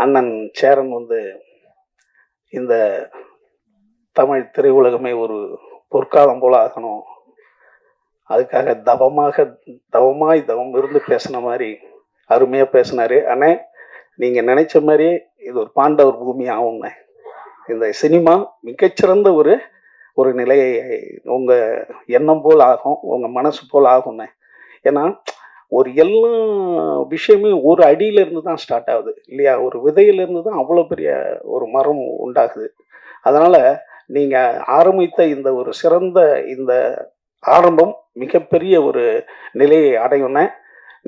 அண்ணன் சேரன் இந்த தமிழ் திரையுலகமே ஒரு பொற்காலம் போல ஆகணும், அதுக்காக தவம் இருந்து பேசின மாதிரி அருமையாக பேசினாரு. அண்ணே, நீங்கள் நினைச்ச மாதிரியே இது ஒரு பாண்டவர் பூமி ஆகும்ண்ணே. இந்த சினிமா மிகச்சிறந்த ஒரு நிலையை உங்கள் எண்ணம் போல் ஆகும், உங்கள் மனசு போல் ஆகும்ண்ணே. ஏன்னா ஒரு எல்லா விஷயமே ஒரு அடியிலேருந்து தான் ஸ்டார்ட் ஆகுது இல்லையா? ஒரு விதையிலேருந்து தான் அவ்வளோ பெரிய ஒரு மரம் உண்டாகுது. அதனால் நீங்கள் ஆரம்பித்த இந்த ஒரு சிறந்த இந்த ஆரம்பம் மிகப்பெரிய ஒரு நிலையை அடையும்னே.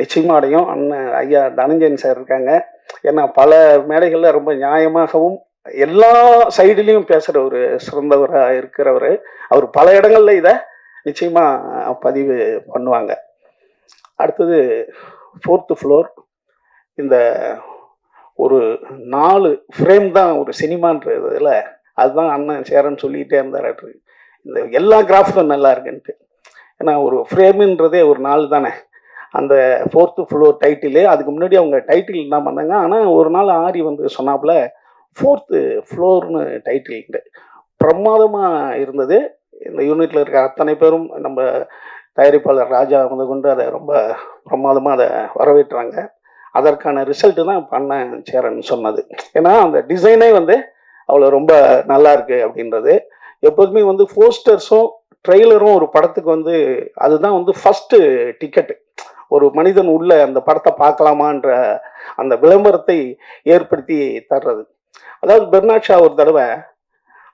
நிச்சயமாக அடையும். அண்ணன் ஐயா தனஞ்சயன் சார் இருக்காங்க. ஏன்னா பல மேடைகளில் ரொம்ப நியாயமாகவும் எல்லா சைடுலேயும் பேசுகிற ஒரு சிறந்தவராக இருக்கிறவர். அவர் பல இடங்களில் இதை நிச்சயமாக பதிவு பண்ணுவாங்க. அடுத்தது 4th ஃப்ளோர். இந்த ஒரு 4 ஃப்ரேம் தான் ஒரு சினிமான்றதுல அதுதான் அண்ணன் சேரன் சொல்லிகிட்டே இருந்தார். இந்த எல்லா கிராஃப்டும் நல்லா இருக்குன்ட்டு. ஏன்னா ஒரு ஃப்ரேமுன்றதே ஒரு 4 தானே. அந்த 4th ஃப்ளோர் டைட்டிலு, அதுக்கு முன்னாடி அவங்க டைட்டில் என்ன பண்ணாங்க. ஆனால் ஒரு நாள் ஆரி சொன்னாப்புல 4th ஃப்ளோர்னு டைட்டில் பிரமாதமாக இருந்தது. இந்த யூனிட்டில் இருக்க அத்தனை பேரும் நம்ம தயாரிப்பாளர் ராஜா கொண்டு அதை ரொம்ப பிரமாதமாக அதை வரவேற்றாங்க. அதற்கான ரிசல்ட்டு தான் இப்போ அண்ணன் சேரன் சொன்னது. ஏன்னா அந்த டிசைனே அவ்வளோ ரொம்ப நல்லா இருக்கு அப்படின்றது. எப்போதுமே போஸ்டர்ஸும் ட்ரெய்லரும் ஒரு படத்துக்கு அதுதான் ஃபஸ்ட்டு டிக்கெட்டு. ஒரு மனிதன் உள்ள அந்த படத்தை பார்க்கலாமான்ற அந்த விளம்பரத்தை ஏற்படுத்தி தர்றது. அதாவது பெர்னாட் ஷா ஒரு தடவை,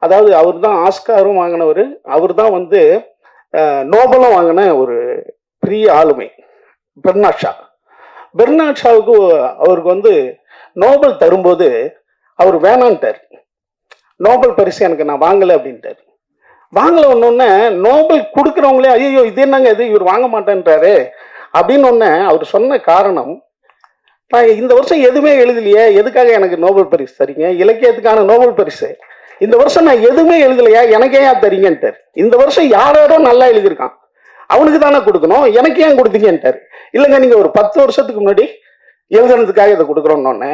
அதாவது அவர் தான் ஆஸ்காரும் வாங்கினவர், அவர் தான் நோபலும் வாங்கின ஒரு பெரிய ஆளுமை பெர்னாட் ஷா. பெர்னாட் ஷாவுக்கு அவருக்கு நோபல் தரும்போது அவர் வேணான்ட்டார். நோபல் பரிசு எனக்கு நான் வாங்கலை அப்படின்ட்டார். வாங்கலை ஒன்னொன்னே நோபல் கொடுக்குறவங்களே ஐயோ இது என்னங்க இது, இவர் வாங்க மாட்டேன்றாரு அப்படின்னு ஒன்று அவர் சொன்ன காரணம், நான் இந்த வருஷம் எதுவுமே எழுதலையே, எதுக்காக எனக்கு நோபல் பரிசு தரீங்க? இலக்கியத்துக்கான நோபல் பரிசு இந்த வருஷம் நான் எதுவுமே எழுதலையா, எனக்கே ஏன் தரீங்கன்ட்டார். இந்த வருஷம் யாரோ நல்லா எழுதியிருக்கான், அவனுக்கு தானே கொடுக்கணும், எனக்கு ஏன் கொடுத்தீங்கன்ட்டார். இல்லைங்க நீங்கள் ஒரு 10 வருஷத்துக்கு முன்னாடி எழுதுனதுக்காக இதை கொடுக்குறோன்னு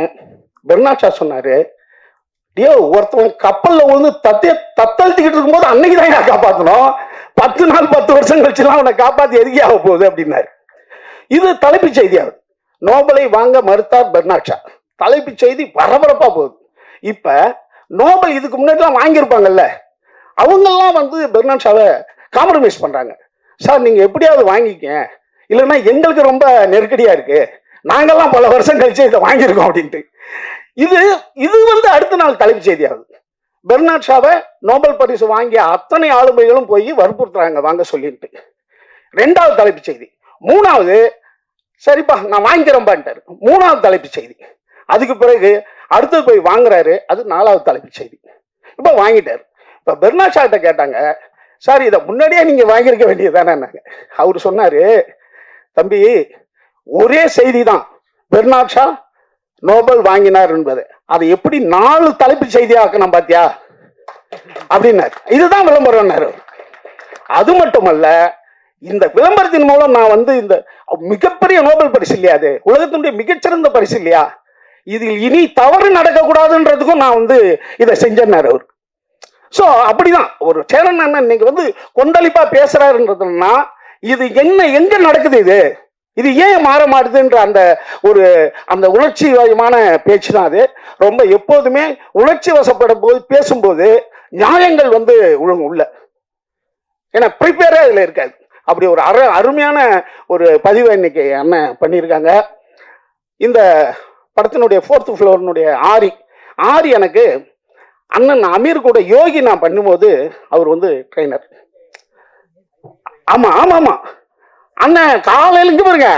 பெர்னாட் ஷா சொன்னார். டியோ, ஒருத்தவன் கப்பலில் தத்தளித்துக்கிட்டு இருக்கும்போது அன்னைக்கு தான் நான் காப்பாற்றணும், 10 நாள் 10 வருஷம் கழிச்சுலாம் அவனை காப்பாற்றி எதுக்கே ஆக போகுது அப்படின்னாரு. இது தலைப்பு செய்தியாகுது. நோபலை வாங்க மறுத்தார் பெர்னாட் ஷா. தலைப்பு செய்தி பரபரப்பா போகுது. இப்ப நோபல் இதுக்கு முன்னாடிலாம் வாங்கியிருப்பாங்கல்ல, அவங்கெல்லாம் பெர்னாட் ஷாவை காம்ப்ரமைஸ் பண்றாங்க. சார் நீங்க எப்படியாவது வாங்கிக்க, இல்லைன்னா எங்களுக்கு ரொம்ப நெருக்கடியா இருக்கு, நாங்கெல்லாம் பல வருஷம் கழிச்சு இதை வாங்கியிருக்கோம் அப்படின்ட்டு. இது அடுத்த நாள் தலைப்பு செய்தியாகுது. பெர்னாட் ஷாவை நோபல் பரிசு வாங்கிய அத்தனை ஆளுமைகளும் போய் வற்புறுத்துறாங்க வாங்க சொல்லிட்டு. 2வது தலைப்பு செய்தி. 3வது சரிப்பா நான் வாங்கிக்கிறேன்பான்ட்டாரு. 3வது தலைப்பு செய்தி. அதுக்கு பிறகு அடுத்தது போய் வாங்குறாரு, அது 4வது தலைப்பு செய்தி. இப்போ வாங்கிட்டாரு. இப்போ பெர்னாட் ஷா கிட்ட கேட்டாங்க, சார் இதை முன்னாடியே நீங்க வாங்கியிருக்க வேண்டியதானே? அவரு சொன்னாரு, தம்பி ஒரே செய்தி தான், பெர்னாட் ஷா நோபல் வாங்கினார் என்பது, அதை எப்படி 4 தலைப்பு செய்தியா ஆக்கணும் பாத்தியா அப்படின்னாரு. இதுதான் விளம்பரம். அது மட்டுமல்ல, இந்த விளம்பரத்தின் மூலம் நான் இந்த மிகப்பெரிய நோபல் பரிசு இல்லையா, அது உலகத்தினுடைய மிகச்சிறந்த பரிசு இல்லையா, இதில் இனி தவறு நடக்கக்கூடாதுன்றதுக்கும் நான் இதை செஞ்சேன்னாரு அவர். ஸோ அப்படிதான் ஒரு சேரன் அண்ணன் இன்னைக்கு கொந்தளிப்பா பேசுறாருன்றதுன்னா இது எங்க நடக்குது, இது ஏன் மாற மாட்டுதுன்ற அந்த உணர்ச்சி வயமான பேச்சு தான் அது. ரொம்ப எப்போதுமே உணர்ச்சி வசப்படும் போது பேசும்போது நியாயங்கள் உள்ள, ஏன்னா ப்ரிப்பேரே அதுல இருக்காது. அப்படி ஒரு அருமையான ஒரு பதிவை இன்னைக்கு அண்ணன் பண்ணியிருக்காங்க. இந்த படத்தினுடைய 4th ஃப்ளோர்னுடைய ஆரி எனக்கு அண்ணன் அமீர் கூட யோகி நான் பண்ணும்போது அவர் ட்ரெயினர். ஆமா ஆமா ஆமா அண்ணன் காலையில இங்க பாருங்க,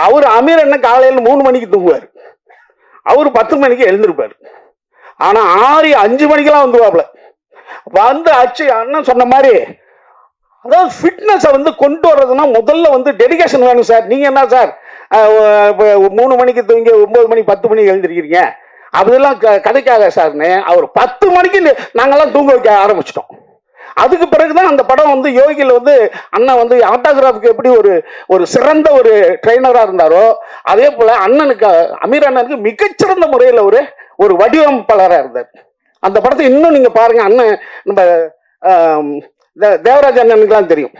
அவர் அமீர் அண்ணன் காலையில 3 மணிக்கு தூங்குவார், அவரு 10 மணிக்கு எழுந்திருப்பாரு. ஆனா ஆரி 5 மணிக்கெல்லாம் வந்துவாப்ல. ஆச்சு அண்ணன் சொன்ன மாதிரி, அதாவது ஃபிட்னஸை கொண்டு வர்றதுன்னா முதல்ல டெடிகேஷன் வேணும் சார். நீங்க என்ன சார் 3 மணிக்கு தூங்கி 9 மணி 10 மணிக்கு எழுந்திருக்கிறீங்க, அதெல்லாம் கதைக்காக சார்னு அவர் 10 மணிக்கு நாங்கெல்லாம் தூங்க வைக்க ஆரம்பிச்சிட்டோம். அதுக்கு பிறகுதான் அந்த படம் வந்து யோகியில் வந்து அண்ணன் வந்து ஆட்டோகிராஃபுக்கு எப்படி ஒரு சிறந்த ஒரு ட்ரெயினராக இருந்தாரோ அதே போல அண்ணனுக்கு அமீர் அண்ணனுக்கு மிகச்சிறந்த முறையில் ஒரு வடிவமைப்பாளராக இருந்தார். அந்த படத்தை இன்னும் நீங்க பாருங்க. அண்ணன் நம்ம தேவராஜ் அண்ணனுக்குலாம் தெரியும்,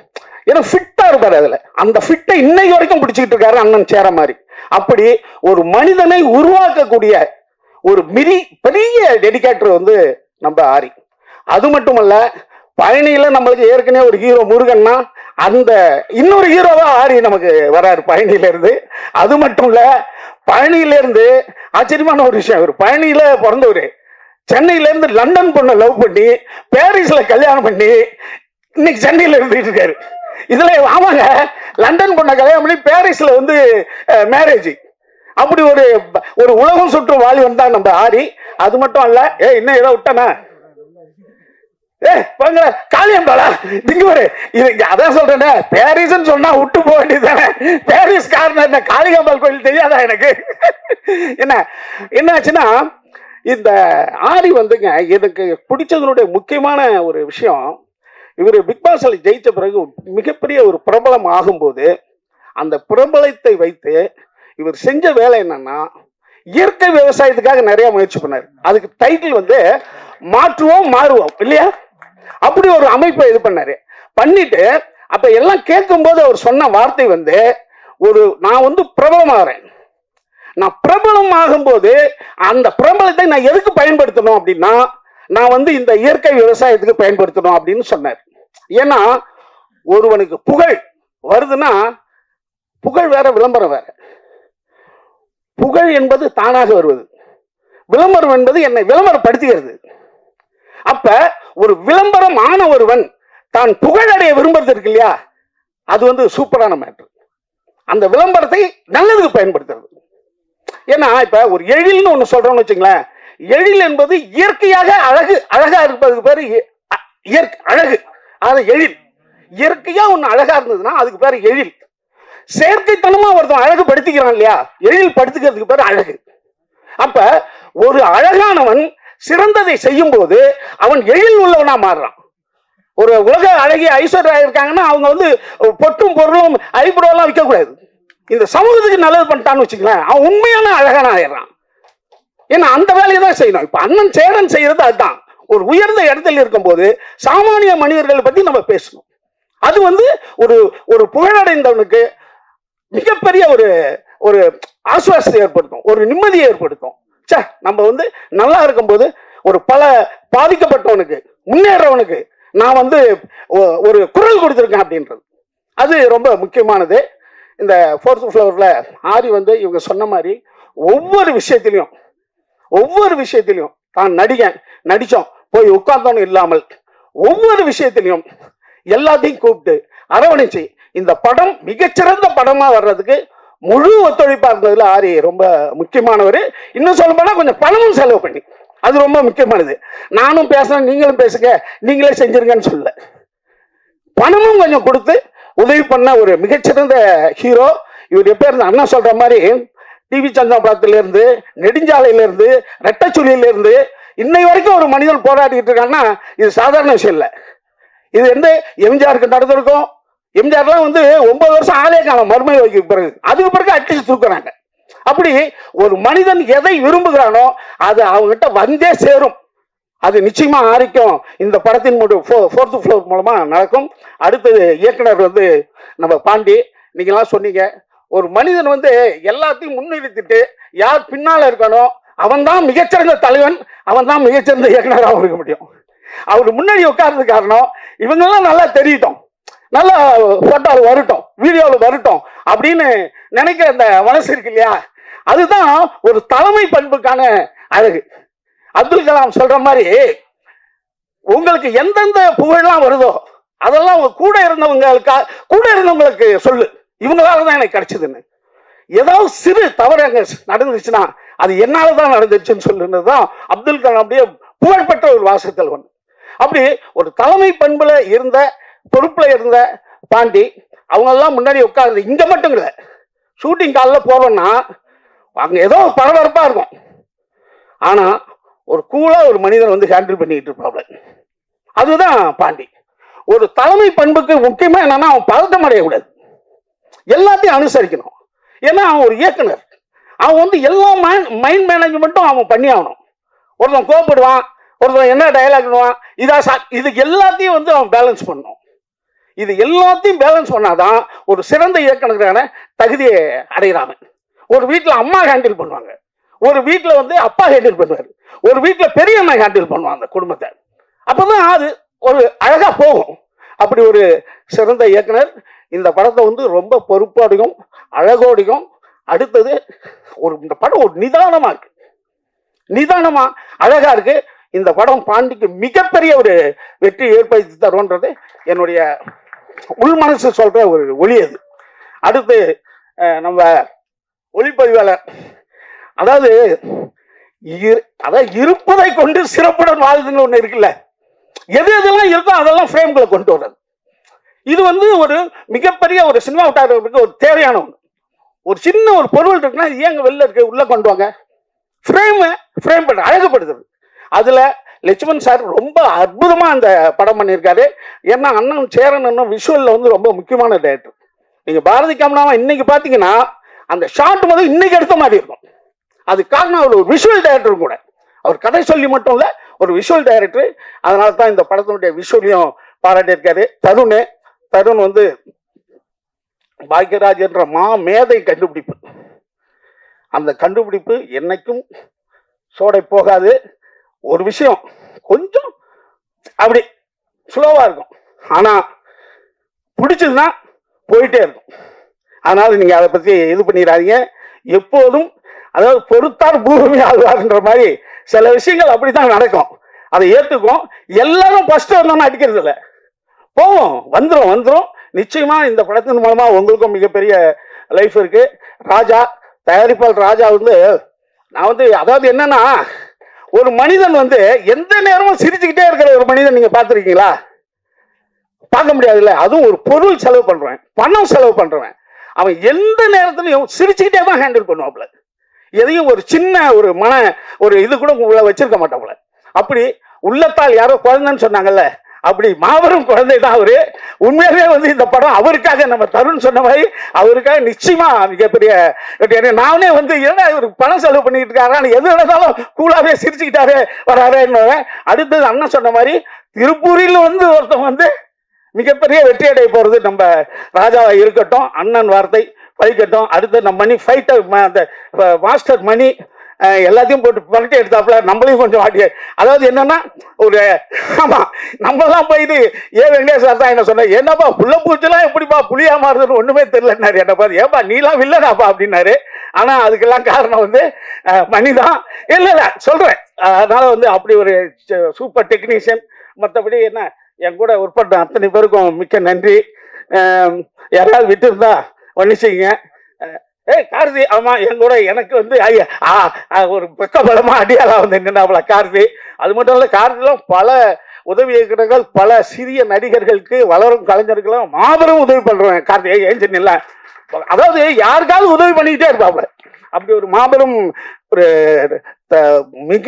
ஏன்னா ஃபிட்டா இருப்பாரு. அதுல அந்த ஃபிட்டை இன்னைக்கு வரைக்கும் பிடிச்சிக்கிட்டு இருக்காரு அண்ணன் சேர மாதிரி. அப்படி ஒரு மனிதனை உருவாக்கக்கூடிய ஒரு பெரிய டெடிகேட்டர் வந்து நம்ம ஆரி. அது மட்டுமல்ல, பயணியில நம்மளுக்கு ஏற்கனவே ஒரு ஹீரோ முருகன்னா அந்த இன்னொரு ஹீரோவா ஆரி நமக்கு வராரு பயணியில இருந்து. அது மட்டும் இல்ல, பயணியில இருந்து ஆச்சரியமான ஒரு விஷயம், ஒரு பயணியில பிறந்தவரு சென்னையில இருந்து லண்டன் பொண்ணை லவ் பண்ணி பாரிஸ்ல கல்யாணம் பண்ணி இன்னைக்கு சென்னையில இருந்துட்டு இருக்காரு. இதுல ஆமாங்க, லண்டன் பொண்ணை கல்யாணம் பண்ணி பாரிஸ்ல வந்து மேரேஜ். அப்படி ஒரு உலகம் சுற்றும் வாலி வந்தா நம்ம ஆரி. அது மட்டும் அல்ல, இன்னும் ஏதோ விட்டானா காளியம்பாளா இங்க ஒரு இது அதான் சொல்றேன். பாரிஸ் சொன்னா விட்டு போக வேண்டியதானே. பாரிஸ் காரணம் என்ன, காளிகாம்பாள் கோயில் தெரியாதா எனக்கு? என்ன ஆச்சுன்னா, இந்த ஆரி வந்துங்க எனக்கு பிடிச்சதனுடைய முக்கியமான ஒரு விஷயம், இவர் பிக் பாஸ்ல ஜெயிச்ச பிறகு மிகப்பெரிய ஒரு பிரபலம் ஆகும்போது அந்த பிரபலத்தை வைத்து இவர் செஞ்ச வேலை என்னன்னா, இயற்கை விவசாயத்துக்காக நிறைய முயற்சி பண்ணார். அதுக்கு டைட்டில் வந்து மாற்றுவோம் மாறுவோம் இல்லையா, அப்படி ஒரு அமைப்பை இது பண்ணாரு. பண்ணிட்டு அப்ப எல்லாம் கேட்கும் போது அவர் சொன்ன வார்த்தை வந்து, நான் வந்து பிரபலமாகிறேன், நான் பிரபலம் ஆகும்போது அந்த பிரபலத்தை நான் எதுக்கு பயன்படுத்தணும் அப்படின்னா, நான் வந்து இந்த இயற்கை விவசாயத்துக்கு பயன்படுத்தணும் அப்படின்னு சொன்னார். ஏன்னா ஒருவனுக்கு புகழ் வருதுன்னா, புகழ் வேற விளம்பரம் வேற. புகழ் என்பது தானாக வருவது, விளம்பரம் என்பது என்னை விளம்பரப்படுத்துகிறது. அப்ப ஒரு விளம்பரம் ஆன ஒருவன் தான் புகழடைய விரும்புறது இருக்கு இல்லையா, அது வந்து சூப்பரான மேட்டர். அந்த விளம்பரத்தை நல்லதுக்கு பயன்படுத்துறது. ஏன்னா இப்ப ஒரு எழில்னு ஒண்ணு சொல்றோம்னு வச்சுங்களேன், எழில் என்பது இயற்கையாக அழகா இருப்பதுக்கு பேரு அழகு. அது எழில். இயற்கையா ஒண்ணு அழகா இருந்ததுன்னா அதுக்கு பேரு எழில். செயற்கைத்தனமா ஒருத்தன் அழகு படுத்திக்கிறான் இல்லையா, எழில் படுத்துக்கிறதுக்கு பேரு அழகு. அப்ப ஒரு அழகானவன் சிறந்ததை செய்யும் போது அவன் எழில் உள்ளவனா மாறுறான். ஒரு உலக அழகிய ஐஸ்வர்யா இருக்காங்கன்னா அவங்க வந்து பொட்டும் பொருளும் ஐப்ரோ எல்லாம் விற்க கூடாது. இந்த சமூகத்துக்கு நல்லது பண்ணிட்டான்னு வச்சுக்கலாம், அவன் உண்மையான அழகான ஆயிடுறான். ஏன்னா அந்த வேலையை தான் செய்யணும். இப்ப அண்ணன் சேரன் செய்யறது அதுதான். ஒரு உயர்ந்த இடத்துல இருக்கும் போது சாமானிய மனிதர்களை பத்தி நம்ம பேசணும். அது வந்து ஒரு புகழடைந்தவனுக்கு மிகப்பெரிய ஒரு ஆசுவாசத்தை ஏற்படுத்தும், ஒரு நிம்மதியை ஏற்படுத்தும். நம்ம வந்து நல்லா இருக்கும் போது ஒரு பல பாதிக்கப்பட்டவனுக்கு முன்னேறவனுக்கு நான் வந்து ஒரு குரல் கொடுத்திருக்கேன் அப்படின்றது அது ரொம்ப முக்கியமானது. இந்த ஃபோர்த் ஃப்ளோர்ல ஆரி வந்து இவங்க சொன்ன மாதிரி ஒவ்வொரு விஷயத்திலையும் தான் நடிச்சோம் போய் உட்கார்ந்தோன்னு இல்லாமல் ஒவ்வொரு விஷயத்திலையும் எல்லாத்தையும் கூப்பிட்டு அரவணைச்சு இந்த படம் மிகச்சிறந்த படமா வர்றதுக்கு முழு ஒத்துழைப்பா இருந்ததுல ஆரி ரொம்ப முக்கியமானவர். இன்னும் சொல்ல போனா கொஞ்சம் பணமும் செலவு பண்ணி, அது ரொம்ப முக்கியமானது. நானும் பேசுறேன், நீங்களும் பேசுங்க, நீங்களே செஞ்சிருங்கன்னு சொல்லல, பணமும் கொஞ்சம் கொடுத்து உதவி பண்ண ஒரு மிகச்சிறந்த ஹீரோ இவர். எப்ப இருந்து அண்ணா சொல்ற மாதிரி டிவி சந்திரபாத்தில இருந்து, நெடுஞ்சாலையில இருந்து, ரெட்டச்சுழியில இருந்து இன்னை வரைக்கும் ஒரு மனிதன் போராடிட்டு இருக்காங்கன்னா இது சாதாரண விஷயம் இல்லை. இது வந்து எம்ஜிஆருக்கு நடந்திருக்கும். எம்ஜிஆர்லாம் வந்து 9 வருஷம் ஆளே காலம் மறுமை வைக்க பிறகு, அதுக்கு பிறகு அட்லீஸ்ட் தூக்குறாங்க. அப்படி ஒரு மனிதன் எதை விரும்புகிறானோ அது அவங்ககிட்ட வந்தே சேரும். அது நிச்சயமா ஆரிக்கும் இந்த படத்தின் ஃபோர்த் ஃப்ளோர் மூலமா நடக்கும். அடுத்தது இயக்குனர் வந்து நம்ம பாண்டி. நீங்களாம் சொன்னீங்க, ஒரு மனிதன் வந்து எல்லாத்தையும் முன்னிறுத்திட்டு யார் பின்னால இருக்கணும், அவன் தான் மிகச்சிறந்த தலைவன், அவன் தான் மிகச்சிறந்த இயக்குனராக இருக்க முடியும். அவர் முன்னாடி உட்கார்றது காரணம் இவங்கெல்லாம் நல்லா தெரியட்டும், நல்லா போட்டோவில் வரட்டும், வீடியோவில் வரட்டும் அப்படின்னு நினைக்கிற அந்த மனசு இருக்கு இல்லையா, அதுதான் ஒரு தலைமை பண்புக்கான அழகு. அப்துல் கலாம் சொல்ற மாதிரி உங்களுக்கு எந்தெந்த புகழெல்லாம் வருதோ அதெல்லாம் கூட இருந்தவங்களுக்கு சொல்லு, இவங்களால தான் எனக்கு கிடைச்சதுன்னு. ஏதாவது சிறு தவறு அங்க நடந்துச்சுன்னா அது என்னாலதான் நடந்துச்சுன்னு சொல்லுன்றதுதான் அப்துல் கலாம் அப்படியே புகழ்பெற்ற ஒரு வாசகத்தில் ஒன்று. அப்படி ஒரு தலைமை பண்புல இருந்த, பொறுப்புல இருந்த பாண்டி அவங்க எல்லாம் முன்னாடி உட்கார்ந்து, இங்க மட்டும் இல்லை, ஷூட்டிங் காலில் போறோம்னா அங்க ஏதோ பரபரப்பா இருக்கும், ஆனா ஒரு கூலா ஒரு மனிதன் வந்து ஹேண்டில் பண்ணிட்டு இருப்பாங்க. அதுதான் பாண்டி. ஒரு தலைமை பண்புக்கு முக்கியமா என்னன்னா அவன் பதட்டம் அடையக்கூடாது, எல்லாத்தையும் அனுசரிக்கணும். ஏன்னா அவன் ஒரு இயக்குனர், அவன் வந்து எல்லா மைண்ட் மேனேஜ்மெண்ட்டும் அவன் பண்ணி ஆகணும். ஒருத்தன் கோபப்படுவான், ஒருத்தன் என்ன டயலாக்னுவான், இது எல்லாத்தையும் வந்து அவன் பேலன்ஸ் பண்ணணும். இது எல்லாத்தையும் பேலன்ஸ் பண்ணாதான் ஒரு சிறந்த இயக்குனருக்கான தகுதியை அடைகிறாங்க. ஒரு வீட்டில் அம்மா ஹேண்டில் பண்ணுவாங்க, ஒரு வீட்டில் வந்து அப்பா ஹேண்டில் பண்ணுவார், ஒரு வீட்டில் பெரியம்மா ஹேண்டில் பண்ணுவாங்க குடும்பத்தை. அப்பதான் அது ஒரு அழகா போகும். அப்படி ஒரு சிறந்த இயக்குனர் இந்த படத்தை வந்து ரொம்ப பொறுப்போடையும் அழகோடையும், அடுத்தது ஒரு இந்த படம் ஒரு நிதானமா இருக்கு, நிதானமா அழகா இருக்கு. இந்த படம் பாண்டிக்கு மிகப்பெரிய ஒரு வெற்றி ஏற்படுத்தி தரும்ன்றது என்னுடைய உள் மனசு சொல்ற ஒரு ஒளி அது. அடுத்து நம்ம ஒளிப்பதிவாளர், அதாவது இருப்பதை கொண்டு சிறப்புடன் வாழ்துன்னு ஒண்ணு இருக்குல்ல, எது எதெல்லாம் இருக்கோ அதெல்லாம் ஃப்ரேம்களை கொண்டு வர்றது. இது வந்து ஒரு மிகப்பெரிய ஒரு சினிமா விட்டாளர்களுக்கு ஒரு தேவையான ஒன்று. ஒரு சின்ன ஒரு பொருள் இருக்குன்னா ஏங்க வெளில இருக்கு, உள்ள கொண்டு வாங்க, ஃப்ரேம் பண்ண அழகுபடுத்துறது. அதுல லட்சுமண் சார் ரொம்ப அற்புதமா அந்த படம் பண்ணியிருக்காரு. ஏன்னா அண்ணன் சேரன் அண்ணன் விஷுவல்ல வந்து ரொம்ப முக்கியமான டைரக்டர். நீங்க பாரதி கமலாவை இன்னைக்கு பாத்தீங்கன்னா அந்த ஷார்ட் முதல் இன்னைக்கு எடுத்த மாதிரி இருக்கும். அது காரணம் அவர் ஒரு விஷுவல் டைரக்டர் கூட, அவர் கதை சொல்லி மட்டும் இல்ல, ஒரு விஷுவல் டைரக்டர். அதனால தான் இந்த படத்தினுடைய விஷுவலையும் பாராட்டியிருக்காரு. தருண் வந்து பாக்யராஜ் என்ற மேதை கண்டுபிடிப்பு, அந்த கண்டுபிடிப்பு என்னைக்கும் சோடை போகாது. ஒரு விஷயம் கொஞ்சம் அப்படி ஸ்லோவா இருக்கும், ஆனா பிடிச்சதுன்னா போயிட்டே இருக்கும். அதனால நீங்க அதை பத்தி இது பண்ணிடாதீங்க. எப்போதும் அதாவது பொறுத்தார் பூமி ஆழ்வார்ன்ற மாதிரி சில விஷயங்கள் அப்படித்தான் நடக்கும், அதை ஏத்துக்கும். எல்லாரும் ஃபர்ஸ்ட் வந்தோம்னா அடிக்கிறது இல்லை, போவோம், வந்துடும். நிச்சயமா இந்த படத்தின் மூலமா உங்களுக்கும் மிகப்பெரிய லைஃப் இருக்கு. ராஜா தயாரிப்பாளர் ராஜா வந்து நான் வந்து அதாவது என்னன்னா, ஒரு மனிதன் வந்து எந்த நேரமும் சிரிச்சுக்கிட்டே இருக்கிற ஒரு மனிதன் நீங்க பார்த்துருக்கீங்களா? பார்க்க முடியாதுல்ல. அதுவும் ஒரு பொருள் செலவு பண்றேன், பணம் செலவு பண்றேன், அவன் எந்த நேரத்திலையும் சிரிச்சுக்கிட்டே தான் ஹேண்டில் பண்ணுவாப்ல. எதையும் ஒரு சின்ன ஒரு இது கூட உள்ள வச்சிருக்க மாட்டாப்ல. அப்படி உள்ளத்தால் யாரோ குழந்தைன்னு சொன்னாங்கல்ல, அப்படி மாபெரும் குழந்தை தான் அவரு. உண்மையிலே வந்து இந்த படம் அவருக்காக, நம்ம தருண் சொன்ன மாதிரி அவருக்காக நிச்சயமா மிகப்பெரிய. நானே வந்து ஏன்னா இவர் பணம் செலவு பண்ணிட்டு இருக்காரு, எது நடந்தாலும் கூலாவே சிரிச்சுக்கிட்டாரு வராருன்னு. அடுத்தது அண்ணன் சொன்ன மாதிரி திருப்பூரில் வந்து ஒருத்தன் வந்து மிகப்பெரிய வெற்றி அடைய போறது நம்ம ராஜாவா இருக்கட்டும், அண்ணன் வார்த்தை பழிக்கட்டும். அடுத்து நம்ம மணி ஃபைட்டர், அந்த மாஸ்டர் மணி எல்லாத்தையும் போட்டு பழட்டி எடுத்தாப்புல, நம்மளையும் கொஞ்சம் வாட்டி. அதாவது என்னன்னா ஒரு ஆமா, நம்மளாம் போயிட்டு வெங்கடேஷ் சார் தான் என்ன சொன்ன, என்னப்பா புள்ள பூச்செல்லாம் எப்படிப்பா புளியா மாறுதுன்னு ஒண்ணுமே தெரியலன்னாரு. என்ன பார்த்து, ஏப்பா நீலாம் வில்லனாப்பா அப்படின்னாரு. ஆனா அதுக்கெல்லாம் காரணம் வந்து மணிதான். இல்ல சொல்றேன். அதனால வந்து அப்படி ஒரு சூப்பர் டெக்னீஷியன். மற்றபடி என்ன, என் கூட ஒர்க் பண்ண அத்தனை பேருக்கும் மிக்க நன்றி. யாராவது விட்டு இருந்தா மன்னிச்சிங்க. கார்த்தி, ஆமா என் கூட எனக்கு வந்து ஒரு பக்க பலமா அடியாளா வந்து நின்னாப்ல கார்த்தி. அது மட்டும் இல்ல, கார்த்திலாம் பல உதவி இயக்குநர்கள், பல சிறிய நடிகர்களுக்கு, வளரும் கலைஞர்களும் மாபெரும் உதவி பண்றேன். கார்த்தி ஏன் இல்ல, அதாவது யாருக்காவது உதவி பண்ணிக்கிட்டே இருப்பாப்ல. அப்படி ஒரு மாபெரும் ஒரு மிக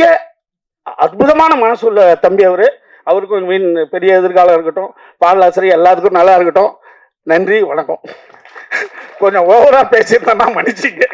அற்புதமான மனசு உள்ள தம்பி அவரு. அவருக்கும் மீன் பெரிய எதிர்காலம் இருக்கட்டும், பாடலாசிரியர் எல்லாத்துக்கும் நல்லா இருக்கட்டும். நன்றி, வணக்கம். கொஞ்சம் ஓவரா பேசியிருந்தேன்னா மன்னிச்சிங்க.